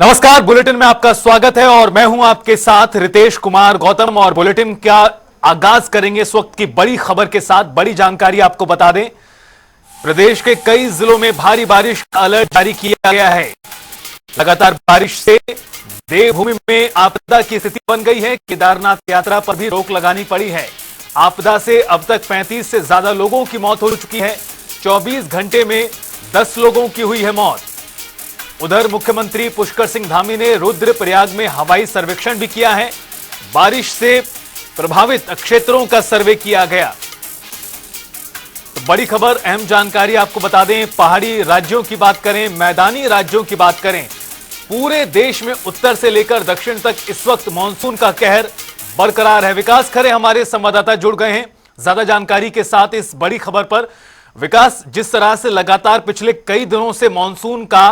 नमस्कार, बुलेटिन में आपका स्वागत है और मैं हूं आपके साथ रितेश कुमार गौतम। और बुलेटिन का आगाज करेंगे इस वक्त की बड़ी खबर के साथ। बड़ी जानकारी आपको बता दें, प्रदेश के कई जिलों में भारी बारिश का अलर्ट जारी किया गया है। लगातार बारिश से देवभूमि में आपदा की स्थिति बन गई है। केदारनाथ यात्रा पर भी रोक लगानी पड़ी है। आपदा से अब तक 35 से ज्यादा लोगों की मौत हो चुकी है। 24 घंटे में 10 लोगों की हुई है मौत। उधर मुख्यमंत्री पुष्कर सिंह धामी ने रुद्रप्रयाग में हवाई सर्वेक्षण भी किया है। बारिश से प्रभावित क्षेत्रों का सर्वे किया गया। तो बड़ी खबर, अहम जानकारी आपको बता दें। पहाड़ी राज्यों की बात करें, मैदानी राज्यों की बात करें, पूरे देश में उत्तर से लेकर दक्षिण तक इस वक्त मानसून का कहर बरकरार है। विकास खरे हमारे संवाददाता जुड़ गए हैं ज्यादा जानकारी के साथ इस बड़ी खबर पर। विकास, जिस तरह से लगातार पिछले कई दिनों से मानसून का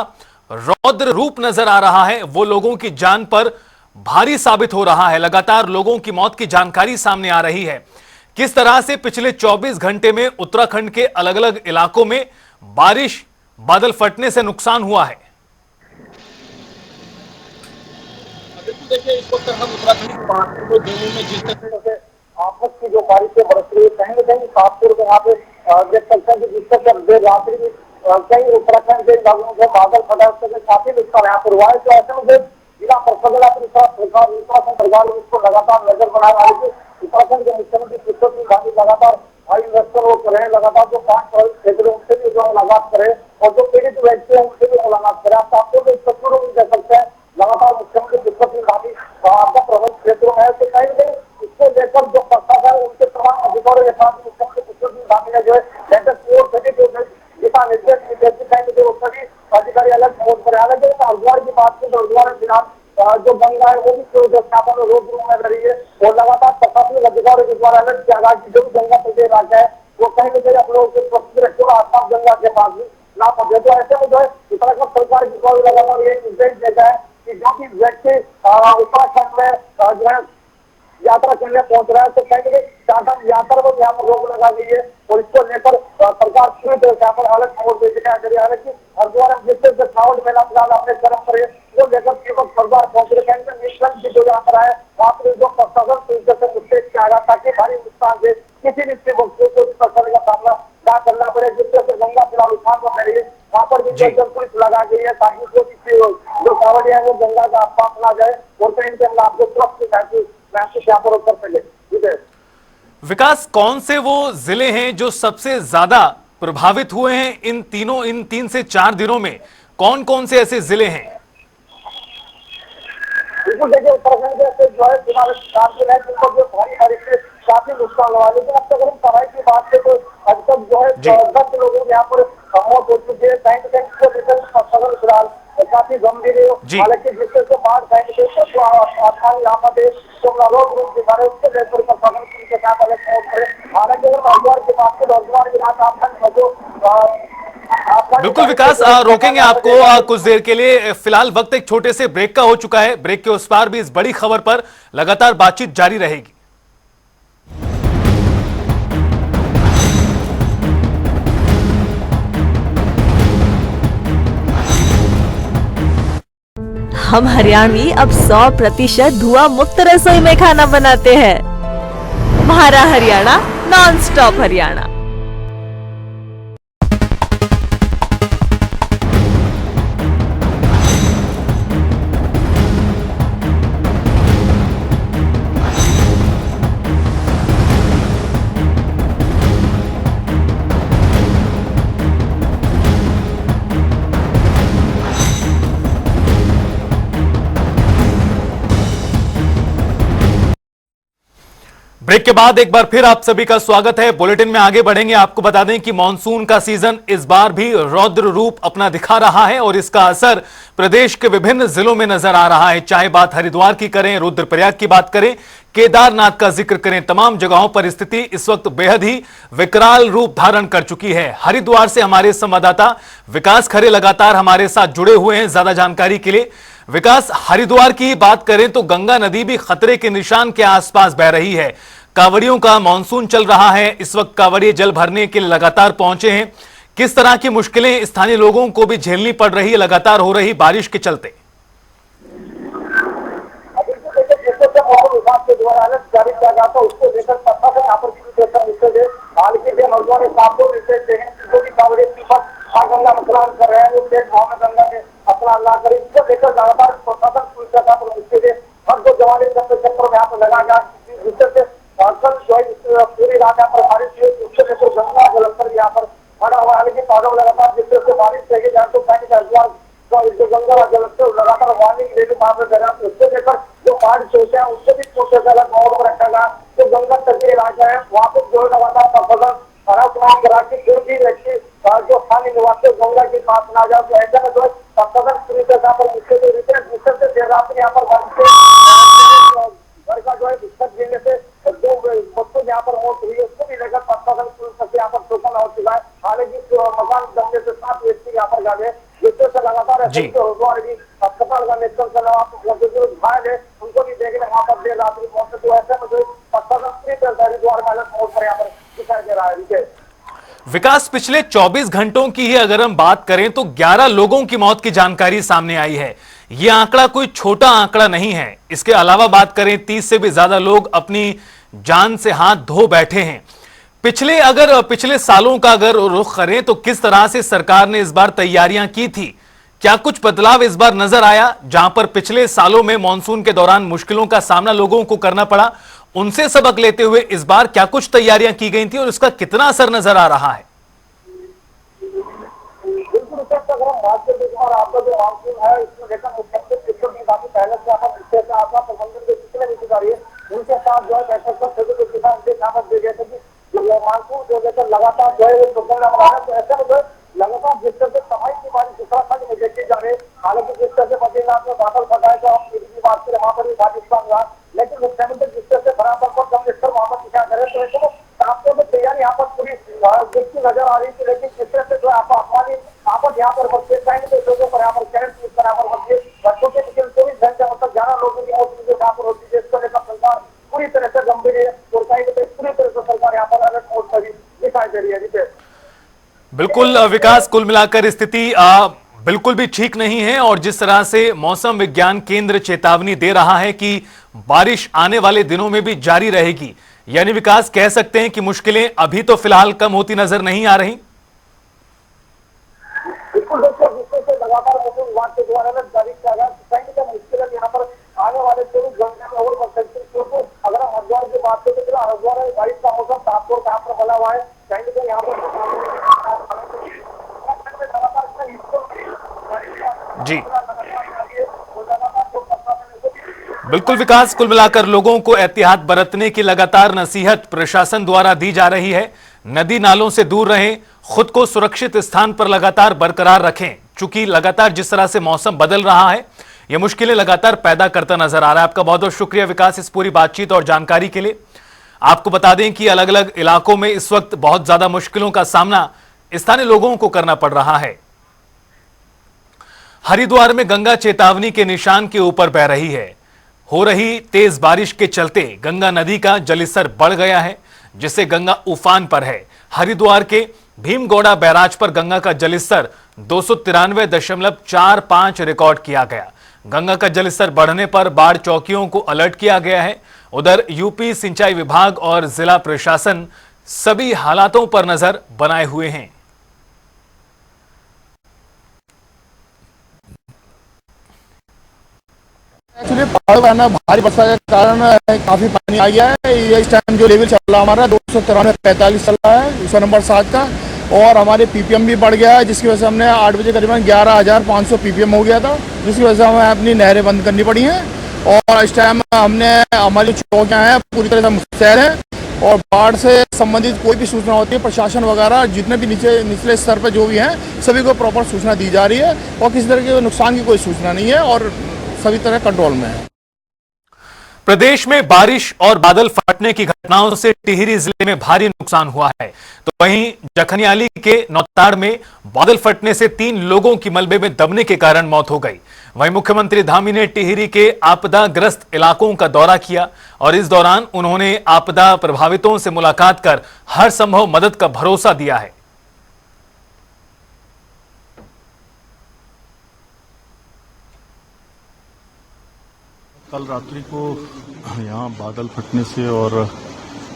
रौद्र रूप नजर आ रहा है, वो लोगों की जान पर भारी साबित हो रहा है। लगातार लोगों की मौत की जानकारी सामने आ रही है। किस तरह से पिछले 24 घंटे में उत्तराखंड के अलग अलग इलाकों में बारिश, बादल फटने से नुकसान हुआ है? देखिए, इस वक्त हम उत्तराखंड के पहाड़ों जम्मू में जिस तरह से आपस की जो बारिशें बरस रही है, कहीं न कहीं खासतौर पर यहाँ पे देख सकते हैं कि जिस तरह से देर रात्रि में कई उत्तराखंड के इलाकों में बादल फटा, उससे काफी नुकसान यहाँ पर हुआ है। तो ऐसे में जिला प्रशासन उत्तराखंड सरकार उसको लगातार नजर बना रहा है कि उत्तराखंड के मुख्यमंत्री पुष्कर सिंह धामी लगातार हाई इन्वेस्टर वो कर रहे हैं, लगातार जो 5 क्षेत्रों उनसे भी जो मुलाकात करें और जो पीड़ित व्यक्ति है उनसे भी मुलाकात करें। आप आपको भी तस्वीरों में देख सकते हैं, लगातार मुख्यमंत्री पुष्कर सिंह धामी आपदा प्रबंध क्षेत्रों में है। तो कहीं नहीं इसको लेकर जो प्रशासन है उनके तमाम अधिकारियों के साथ मुख्यमंत्री पुष्कर सिंह धामी ने जो है दिशा निर्देश सभी अधिकारी अलग मोड पर। हालांकि हरिद्वार की बात की तो हरिद्वार में फिलहाल जो गंगा है वो भी रोड में रही है और लगातार प्रशासनिक अधिकारियों के द्वारा अलग किया गया कि जो भी गंगा तटीय इलाका है वो कहीं न कहीं अपने लोगों के सुरक्षित रखे आसपास गंगा के पास भी ना पहुंचे। तो ऐसे में जो है उत्तराखंड सरकार की द्वारा लगातार ये निर्देश देता है कि जो भी व्यक्ति उत्तराखंड में जो है यात्रा करने पहुंच रहा है तो कहीं चारधाम यात्रा पर यहाँ पर रोक लगा गई है और इसको लेकर सरकार पूरी तरह से यहाँ पर अलग मोड पर दिखाया जा रहा है। हालांकि हरिद्वार में जिस तरह श्रावण मेला फिलहाल अपने चरम पर है, वो लेकर केवल सरकार पहुंच रहे हैं। निष्कंठ की जो यात्रा है वहाँ पर जो प्रशासन पूरी तरह से निर्देश किया गया ताकि भारी नुकसान से किसी भी व्यक्ति को भी प्रशासन का सामना ना करना पड़े। जिस तरह से गंगा फिलहाल उफान पर रही है, वहाँ पर भी जल पुलिस लगा गई है ताकि जो कांवड़िया है वो गंगा का आसपास ना जाए और कहीं से आपको सुरक्षित यहाँ पर उत्तर सके। विकास, कौन से वो जिले हैं जो सबसे ज्यादा प्रभावित हुए हैं इन 3 से 4 दिनों में? कौन कौन से ऐसे जिले हैं? बिल्कुल, देखिए उत्तराखंड के जो है फिलहाल 4 जिले हैं जिनको जो भारी बारिश से काफी नुकसान हुआ। लेकिन अब तक हम पढ़ाई की बात करें तो अब तक जो है 10 लोगों के यहाँ पर मौत हो चुकी है। कहीं न कहीं फिलहाल काफी गंभीर है। हालांकि जिससे तो बाढ़ कहीं यहाँ पर उसके लेकर प्रशासन के साथ अलग पहुंच रहे। हालांकि अगर हरिद्वार की बात करें तो हरिद्वार के बिल्कुल विकास, रोकेंगे आपको कुछ देर के लिए। फिलहाल वक्त एक छोटे से ब्रेक का हो चुका है। ब्रेक के उस पार भी इस बड़ी खबर पर लगातार बातचीत जारी रहेगी। हम हरियाणवी अब 100% धुआं मुक्त रसोई में खाना बनाते हैं। हमारा Haryana, non stop Haryana. Break के बाद एक बार फिर आप सभी का स्वागत है। बुलेटिन में आगे बढ़ेंगे। आपको बता दें कि मानसून का सीजन इस बार भी रौद्र रूप अपना दिखा रहा है और इसका असर प्रदेश के विभिन्न जिलों में नजर आ रहा है। चाहे बात हरिद्वार की करें, रुद्रप्रयाग की बात करें, केदारनाथ का जिक्र करें, तमाम जगहों पर स्थिति इस वक्त बेहद ही विकराल रूप धारण कर चुकी है। हरिद्वार से हमारे संवाददाता विकास खरे लगातार हमारे साथ जुड़े हुए हैं ज्यादा जानकारी के लिए। विकास, हरिद्वार की बात करें तो गंगा नदी भी खतरे के निशान के आसपास बह रही है। कांवड़ियों का मानसून चल रहा है। इस वक्त कांवड़िए जल भरने के लिए लगातार पहुंचे हैं। किस तरह की मुश्किलें स्थानीय लोगों को भी झेलनी पड़ रही है लगातार हो रही बारिश के चलते? द्वारा अलर्ट जारी किया गया था, उसको लेकर प्रशासन यहाँ पर पूरी तरह से निश्चित है। हालांकि जो नौजवान साफ को निर्देश दे हैं, जो भी कांग्रेस पर गंगा में स्नान कर रहे हैं, वो खेत भाव में गंगा में स्नान ना करें, इसको लेकर लगातार प्रशासन पूरी तरह पर निश्चित है। हर जो जवान चक्र में यहाँ पर लगा गया, जिससे कल जो है पूरी रात यहाँ पर बारिश हुई, उससे लेकर गंगा जलस्तर यहाँ पर बढ़ा हुआ है। हालांकि पागल लगातार जिस तरह से बारिश रहेगी, जहाँ तो जो गंगा का जलस्तर लगातार वार्निंग देने वहां पर गया, उससे लेकर जो पहाड़ चौके हैं उससे भी छोटे से अलग माहौल पर रखा गया। जो गंगा तटीय इलाका है वहाँ पर जो लगातार प्रशासन हरा करा के जो भी व्यक्ति जो स्थानीय निवासी गंगा के पास ना जाए, तो ऐसा में जो प्रशासन पूरी तरह पर जिससे देर रात यहाँ पर घर का जो है दिक्कत देने से जो बच्चों यहाँ पर मौत हुई है, उसको भी लेकर प्रशासन पूरी तरह यहाँ पर टोकन हो चुका है। हालांकि मकान बनने से 7 व्यक्ति यहाँ पर जागे, जिससे से लगातार भी अस्पताल का निरीक्षण करना, जो घायल है उनको भी देखने वहाँ पर देर रात में पहुंचे, तो ऐसे में जो प्रशासन पूरी तरह हरिद्वार में अलग मोड पर यहाँ पर दिखाई दे रहा है। विकास, पिछले 24 घंटों की ही अगर हम बात करें तो 11 लोगों की मौत की जानकारी सामने आई है। यह आंकड़ा कोई छोटा आंकड़ा नहीं है। इसके अलावा बात करें 30 से भी ज्यादा लोग अपनी जान से हाथ धो बैठे हैं। पिछले सालों का अगर रुख करें तो किस तरह से सरकार ने इस बार तैयारियां की थी, क्या कुछ बदलाव इस बार नजर आया? जहां पर पिछले सालों में मानसून के दौरान मुश्किलों का सामना लोगों को करना पड़ा, उनसे सबक लेते हुए इस बार क्या कुछ तैयारियां की गई थी और इसका कितना असर नजर आ रहा है? आपका जो मानसून है इसको लेकर मुख्यमंत्री काफी पहले से आपका प्रबंधन के जितने भी अधिकारी है उनके साथ जो है बैठक कर सभी किसान से दे गए थे कि मानसून को लेकर लगातार जो है वो प्रोग्राम रहा है। तो ऐसे में जो है लगातार जिस तरह से सफाई की बारिश उत्तराखंड में देखी जा रही है, हालांकि जिस तरह से बद्रीनाथ में बादल फटाए तो की बात करें वहां पर भी पाकिस्तान हुआ, लेकिन मुख्यमंत्री जिस तरह से बराबर पर कम वहां पर दिखा करे, तो ऐसे में आपको तो तैयारी यहाँ पर पूरी देखती नजर आ रही थी। लेकिन जिस तरह से जो आप यहाँ पर बच्चे लोगों पर यहाँ पर कैंप यहाँ पर बच्चे बच्चों के पिछले 24 घंटे मतलब 11 लोगों की मौत यहाँ पर होती है, इसको लेकर सरकार पूरी तरह से गंभीर है और कहीं पूरी तरह से सरकार यहाँ पर अलर्ट मोड पर दिखाई दे रही है। बिल्कुल विकास, कुल मिलाकर स्थिति बिल्कुल भी ठीक नहीं है और जिस तरह से मौसम विज्ञान केंद्र चेतावनी दे रहा है कि बारिश आने वाले दिनों में भी जारी रहेगी, यानी विकास कह सकते हैं कि मुश्किलें अभी तो फिलहाल कम होती नजर नहीं आ रही। बिल्कुल दोस्तों, लगातार मौसम विभाग के द्वारा जारी किया गया कहीं मुश्किलें यहाँ पर आने वाले 24 घंटे में और बढ़ सकती है, क्योंकि अगर हम हरिद्वार की बात करें तो हरिद्वार में बारिश का मौसम साफ तौर पर यहाँ पर बना हुआ है। कहीं यहाँ पर जी बिल्कुल विकास, कुल मिलाकर लोगों को एहतियात बरतने की लगातार नसीहत प्रशासन द्वारा दी जा रही है। नदी नालों से दूर रहें, खुद को सुरक्षित स्थान पर लगातार बरकरार रखें। चूंकि लगातार जिस तरह से मौसम बदल रहा है, यह मुश्किलें लगातार पैदा करता नजर आ रहा है। आपका बहुत बहुत शुक्रिया विकास इस पूरी बातचीत और जानकारी के लिए। आपको बता दें कि अलग अलग इलाकों में इस वक्त बहुत ज्यादा मुश्किलों का सामना स्थानीय लोगों को करना पड़ रहा है। हरिद्वार में गंगा चेतावनी के निशान के ऊपर बह रही है। हो रही तेज बारिश के चलते गंगा नदी का जलस्तर बढ़ गया है, जिससे गंगा उफान पर है। हरिद्वार के भीमगौड़ा बैराज पर गंगा का जलस्तर 293.45 रिकॉर्ड किया गया। गंगा का जलस्तर बढ़ने पर बाढ़ चौकियों को अलर्ट किया गया है। उधर यूपी सिंचाई विभाग और जिला प्रशासन सभी हालातों पर नजर बनाए हुए हैं। एक्चुअली पहाड़ में भारी वर्षा के कारण काफी पानी आ गया है। ये इस टाइम जो लेवल चल रहा है हमारा 293.45 चल रहा है 100 नंबर 7 का, और हमारे पीपीएम भी बढ़ गया है, जिसकी वजह से हमने 8 बजे करीबन 11,500 पीपीएम हो गया था, जिसकी वजह से हमें अपनी नहरें बंद करनी पड़ी हैं। और इस टाइम हमने हमारी चौकियाँ हैं पूरी तरह से मुस्तैद हैं, और बाढ़ से संबंधित कोई भी सूचना होती है प्रशासन वगैरह जितने भी निचले स्तर पर जो भी हैं सभी को प्रॉपर सूचना दी जा रही है, और किसी तरह के नुकसान की कोई सूचना नहीं है और सभी तरह कंट्रोल में है। प्रदेश में बारिश और बादल फटने की घटनाओं से टिहरी जिले में भारी नुकसान हुआ है, तो वहीं जखनियाली के नौताड़ में बादल फटने से 3 लोगों की मलबे में दबने के कारण मौत हो गई। वहीं मुख्यमंत्री धामी ने टिहरी के आपदाग्रस्त इलाकों का दौरा किया और इस दौरान उन्होंने आपदा प्रभावितों से मुलाकात कर हर संभव मदद का भरोसा दिया है। कल रात्रि को यहाँ बादल फटने से और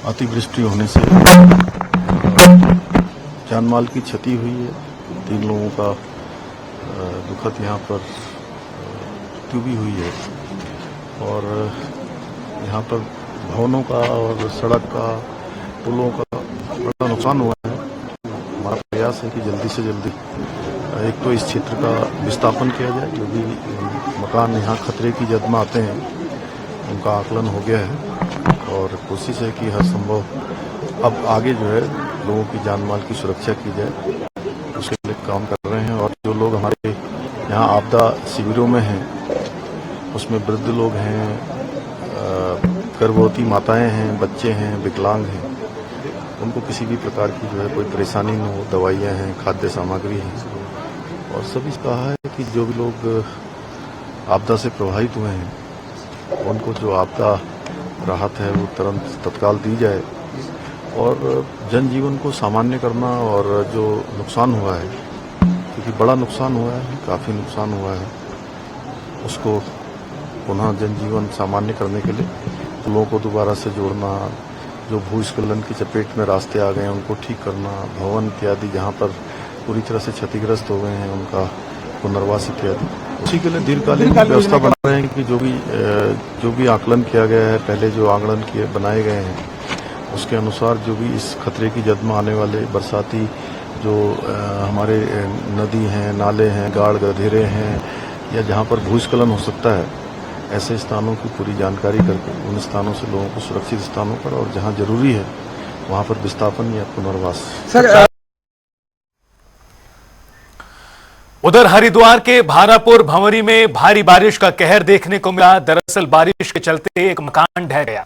अतिवृष्टि होने से जानमाल की क्षति हुई है। 3 लोगों का दुखद यहाँ पर मृत्यु भी हुई है और यहाँ पर भवनों का और सड़क का, पुलों का बड़ा नुकसान हुआ है। हमारा प्रयास है कि जल्दी से जल्दी एक तो इस क्षेत्र का विस्थापन किया जाए, जो भी मकान यहाँ खतरे की जद में आते हैं उनका आकलन हो गया है और कोशिश है कि हर संभव अब आगे जो है लोगों की जान माल की सुरक्षा की जाए, उसके लिए काम कर रहे हैं। और जो लोग हमारे यहाँ आपदा शिविरों में हैं उसमें वृद्ध लोग हैं, गर्भवती माताएं हैं, बच्चे हैं, विकलांग हैं, उनको किसी भी प्रकार की जो है कोई परेशानी न हो। दवाइयाँ हैं, खाद्य सामग्री है और सभी से कहा है कि जो भी लोग आपदा से प्रभावित हुए हैं उनको जो आपदा राहत है वो तुरंत तत्काल दी जाए और जनजीवन को सामान्य करना और जो नुकसान हुआ है, क्योंकि बड़ा नुकसान हुआ है, काफ़ी नुकसान हुआ है, उसको पुनः जनजीवन सामान्य करने के लिए पुलों को दोबारा से जोड़ना, जो भूस्खलन की चपेट में रास्ते आ गए हैं उनको ठीक करना, भवन इत्यादि जहाँ पर पूरी तरह से क्षतिग्रस्त हो गए हैं उनका पुनर्वास इत्यादि, उसी के लिए दीर्घकालीन व्यवस्था बना रहे हैं कि जो भी आकलन किया गया है, पहले जो आंकलन किए बनाए गए हैं उसके अनुसार जो भी इस खतरे की जद में आने वाले बरसाती जो हमारे नदी हैं, नाले हैं, गाड़ गधेरे हैं या जहाँ पर भूस्खलन हो सकता है, ऐसे स्थानों की पूरी जानकारी करके उन स्थानों से लोगों को सुरक्षित स्थानों पर और जहाँ जरूरी है वहाँ पर विस्थापन या पुनर्वास। उधर हरिद्वार के भारापुर भंवरी में भारी बारिश का कहर देखने को मिला। दरअसल बारिश के चलते एक मकान ढह गया,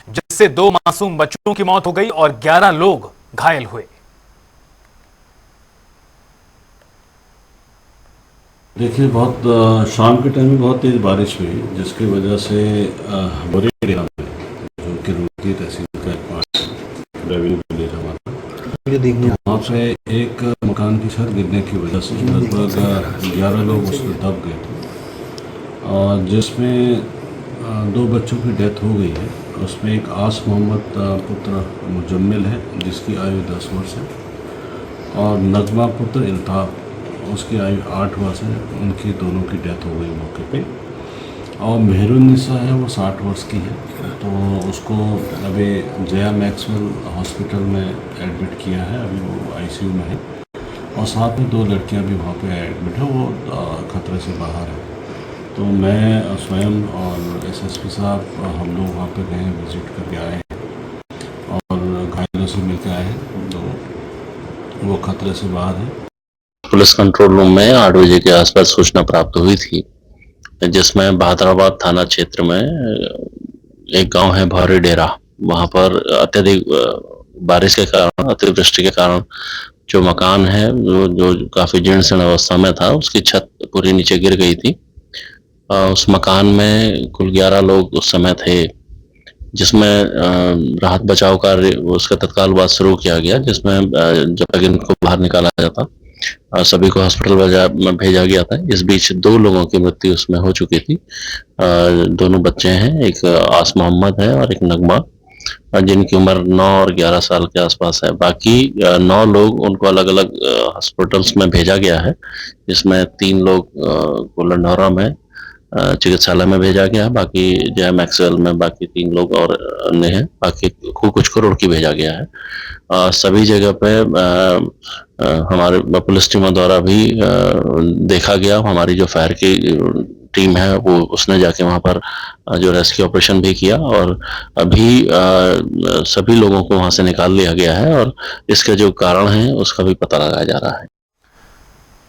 जिससे 2 मासूम बच्चों की मौत हो गई और 11 लोग घायल हुए। देखिए, बहुत शाम के टाइम में बहुत तेज बारिश हुई, जिसकी वजह से भंवरी एरिया में, जो कि रुड़की तहसील का एक पार्ट रेवेन्यू विलेज हमारा, वहाँ पे एक मकान की छत गिरने की वजह से लगभग 11 लोग उसमें दब गए थे और जिसमें 2 बच्चों की डेथ हो गई है। उसमें एक आस मोहम्मद पुत्र मुजम्मिल है जिसकी आयु 10 वर्ष है और नगमा पुत्र इल्ताफ, उसकी आयु 8 वर्ष है। उनकी दोनों की डेथ हो गई मौके पे। और मेहरुन्निसा है, वो 60 वर्ष की है, तो उसको अभी जया मैक्सवेल हॉस्पिटल में एडमिट किया है, अभी वो आईसीयू में है और साथ में 2 लड़कियां भी वहाँ पे एडमिट है, वो खतरे से बाहर है। तो मैं स्वयं और एसएसपी साहब हम लोग वहाँ पे गए, विजिट करके आए हैं और घायलों से मिलकर आए हैं, तो वो खतरे से बाहर है। पुलिस कंट्रोल रूम में 8 बजे के आसपास सूचना प्राप्त हुई थी, जिसमें बहादुराबाद थाना क्षेत्र में एक गांव है भौरी डेरा, वहां पर अत्यधिक बारिश के कारण, अतिवृष्टि के कारण जो मकान है जो काफी जीर्ण शीर्ण अवस्था में था, उसकी छत पूरी नीचे गिर गई थी। उस मकान में कुल 11 लोग उस समय थे, जिसमें राहत बचाव कार्य उसका तत्काल बाद शुरू किया गया, जिसमें जब तक इनको बाहर निकाला जाता सभी को हॉस्पिटल में भेजा गया था। इस बीच 2 लोगों की मृत्यु उसमें हो चुकी थी। दोनों बच्चे हैं, एक आस मोहम्मद है और एक नगमा, जिनकी उम्र 9 और 11 साल के आसपास है। बाकी 9 लोग उनको अलग अलग हॉस्पिटल्स में भेजा गया है, जिसमें 3 लोग को लंढौरा में चिकित्सालय में भेजा गया है, बाकी जया मैक्सवेल में बाकी 3 लोग और अन्य हैं, बाकी कुछ करोड़ की भेजा गया है। सभी जगह पे हमारे पुलिस टीमों द्वारा भी देखा गया। हमारी जो फायर की टीम है वो उसने जाके वहाँ पर जो रेस्क्यू ऑपरेशन भी किया और अभी सभी लोगों को वहाँ से निकाल लिया गया है और इसके जो कारण है उसका भी पता लगाया जा रहा है।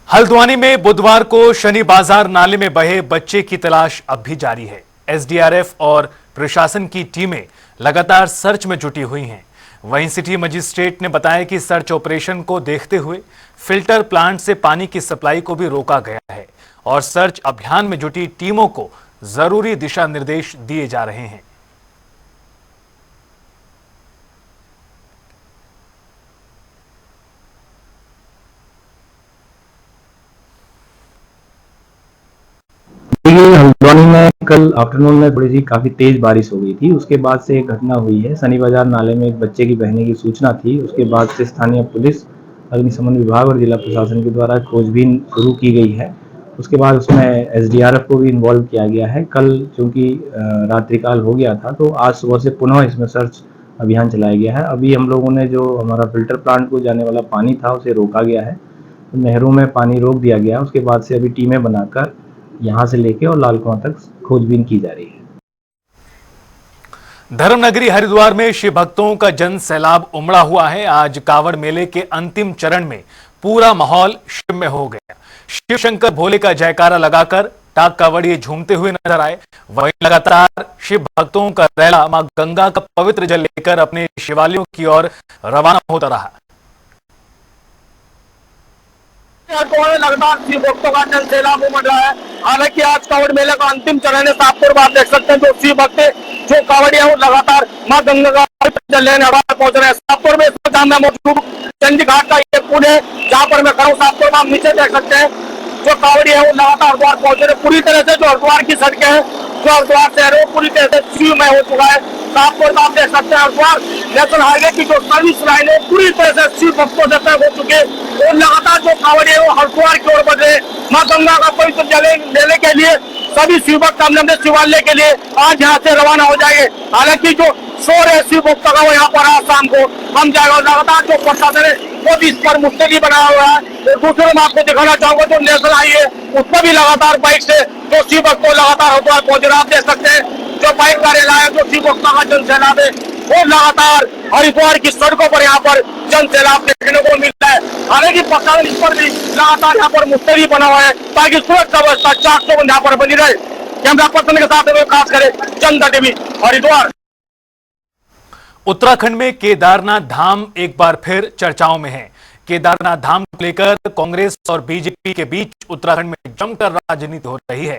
हल्द्वानी में बुधवार को शनि बाजार नाले में बहे बच्चे की तलाश अब भी जारी है। एसडीआरएफ और प्रशासन की टीमें लगातार सर्च में जुटी हुई हैं। वहीं सिटी मजिस्ट्रेट ने बताया कि सर्च ऑपरेशन को देखते हुए फिल्टर प्लांट से पानी की सप्लाई को भी रोका गया है और सर्च अभियान में जुटी टीमों को जरूरी दिशा निर्देश दिए जा रहे हैं। हल्द्वानी में कल आफ्टरनून में थोड़ी सी काफ़ी तेज़ बारिश हो गई थी। उसके बाद से एक घटना हुई है, सनी बाजार नाले में एक बच्चे की बहने की सूचना थी। उसके बाद से स्थानीय पुलिस, अग्निशमन विभाग और जिला प्रशासन के द्वारा खोजबीन शुरू की गई है। उसके बाद उसमें एसडीआरएफ को भी इन्वॉल्व किया गया है। कल चूँकि रात्रिकाल हो गया था, तो आज सुबह से पुनः इसमें सर्च अभियान चलाया गया है। अभी हम लोगों ने जो हमारा फिल्टर प्लांट को जाने वाला पानी था, उसे रोका गया है, नहरों में पानी रोक दिया गया है। उसके बाद से अभी टीमें बनाकर यहाँ से लेके और लाल कुआं तक खोजबीन की जा रही है। धर्मनगरी हरिद्वार में शिव भक्तों का जन सैलाब उमड़ा हुआ है। आज कांवड़ मेले के अंतिम चरण में पूरा माहौल शिवमय हो गया। शिव शंकर भोले का जयकारा लगाकर टाक कांवड़िए झूमते हुए नजर आए। वहीं लगातार शिव भक्तों का रैला मां गंगा का पवित्र जल लेकर अपने शिवालयों की ओर रवाना होता रहा। लगातार शिव भक्तों का जन सैलाब उमड़ रहा है। हालांकि आज कांवड़ मेले का अंतिम चरण है। सातपुर में आप देख सकते हैं जो शिव भक्त जो कांवड़िया वो लगातार मां गंगा का जल लेने हरिद्वार पहुंच रहे हैं। सातपुर में इस वक्त मैं मौजूद चंडी घाट का ये पुल है जहाँ पर मैं खड़ा हूँ। सातपुर में आप नीचे देख सकते हैं जो कांवड़ी है वो लगातार हरिद्वार पहुंच रहे। पूरी तरह से जो हरिद्वार की सड़कें हैं, जो हरिद्वार शहर है वो पूरी तरह से शिवमय हो चुका है। सातपुर में आप देख सकते हैं हरिद्वार नेशनल हाईवे की जो सर्विस लाइन है पूरी तरह से शिव भक्तों से तय हो चुके हैं और लगातार जो कांवड़ी है वो हरिद्वार की ओर बढ़ रहे हैं। मां गंगा का पवित्र जल लेने के लिए सभी शिव भक्त अपने शिवालय के लिए आज यहाँ से रवाना हो जाएंगे। हालांकि जो शोर है शिव भक्तों का वो यहाँ पर आज शाम को थम जाएगा और लगातार जो प्रशासन है वो भी इस पर मुस्तैदी बनाया हुआ है। और दूसरे में आपको दिखाना चाहूंगा जो नेशनल हाईवे उस पर भी लगातार बाइक से जो शिव भक्त लगातार हरिद्वार पहुंच रहे। आप देख सकते हैं जो बाइक का रेला है जो शिव भक्तों का जन सैलाब है वो लगातार हरिद्वार की सड़कों पर यहाँ पर जन सैलाब देखने को मिलता है। हालांकि प्रशासन इस पर भी लगातार यहाँ पर मुस्तैदी बना हुआ है ताकि सुरक्षा व्यवस्था चाक चौबंद यहाँ पर बनी रहे। कैमरा पर्सन के साथ खास करे जनता टीवी हरिद्वार। उत्तराखंड में केदारनाथ धाम एक बार फिर चर्चाओं में है। केदारनाथ धाम को लेकर कांग्रेस और बीजेपी के बीच उत्तराखंड में जमकर राजनीति हो रही है।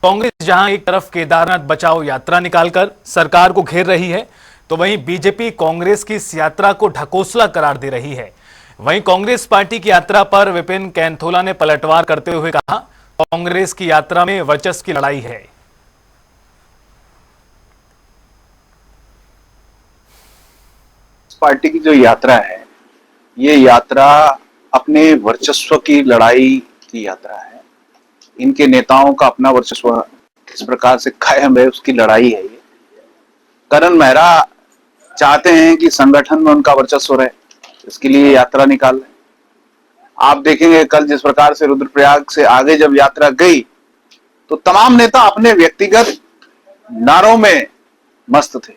कांग्रेस जहां एक तरफ केदारनाथ बचाओ यात्रा निकालकर सरकार को घेर रही है, तो वहीं बीजेपी कांग्रेस की इस यात्रा को ढकोसला करार दे रही है। वहीं कांग्रेस पार्टी की यात्रा पर विपिन कैंथोला ने पलटवार करते हुए कहा, कांग्रेस की यात्रा में वर्चस्व की लड़ाई है। पार्टी की जो यात्रा है ये यात्रा अपने वर्चस्व की लड़ाई की यात्रा है। इनके नेताओं का अपना वर्चस्व किस प्रकार से कायम है उसकी लड़ाई है ये। करण मेहरा चाहते हैं कि संगठन में उनका वर्चस्व रहे, इसके लिए यात्रा निकाल रहे। आप देखेंगे कल जिस प्रकार से रुद्रप्रयाग से आगे जब यात्रा गई तो तमाम नेता अपने व्यक्तिगत नारों में मस्त थे।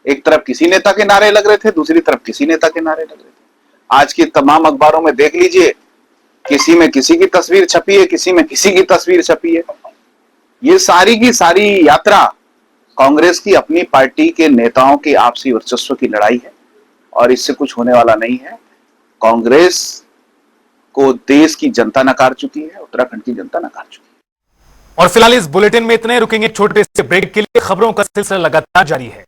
एक तरफ किसी नेता के नारे लग रहे थे, दूसरी तरफ किसी नेता के नारे लग रहे थे। आज की तमाम अखबारों में देख लीजिए, किसी में किसी की तस्वीर छपी है, किसी में किसी की तस्वीर छपी है। ये सारी की सारी यात्रा कांग्रेस की अपनी पार्टी के नेताओं की आपसी वर्चस्व की लड़ाई है और इससे कुछ होने वाला नहीं है। कांग्रेस को देश की जनता नकार चुकी है, उत्तराखंड की जनता नकार चुकी है। और फिलहाल इस बुलेटिन में इतने, रुकेंगे छोटे से ब्रेक के लिए। खबरों का सिलसिला लगातार जारी है।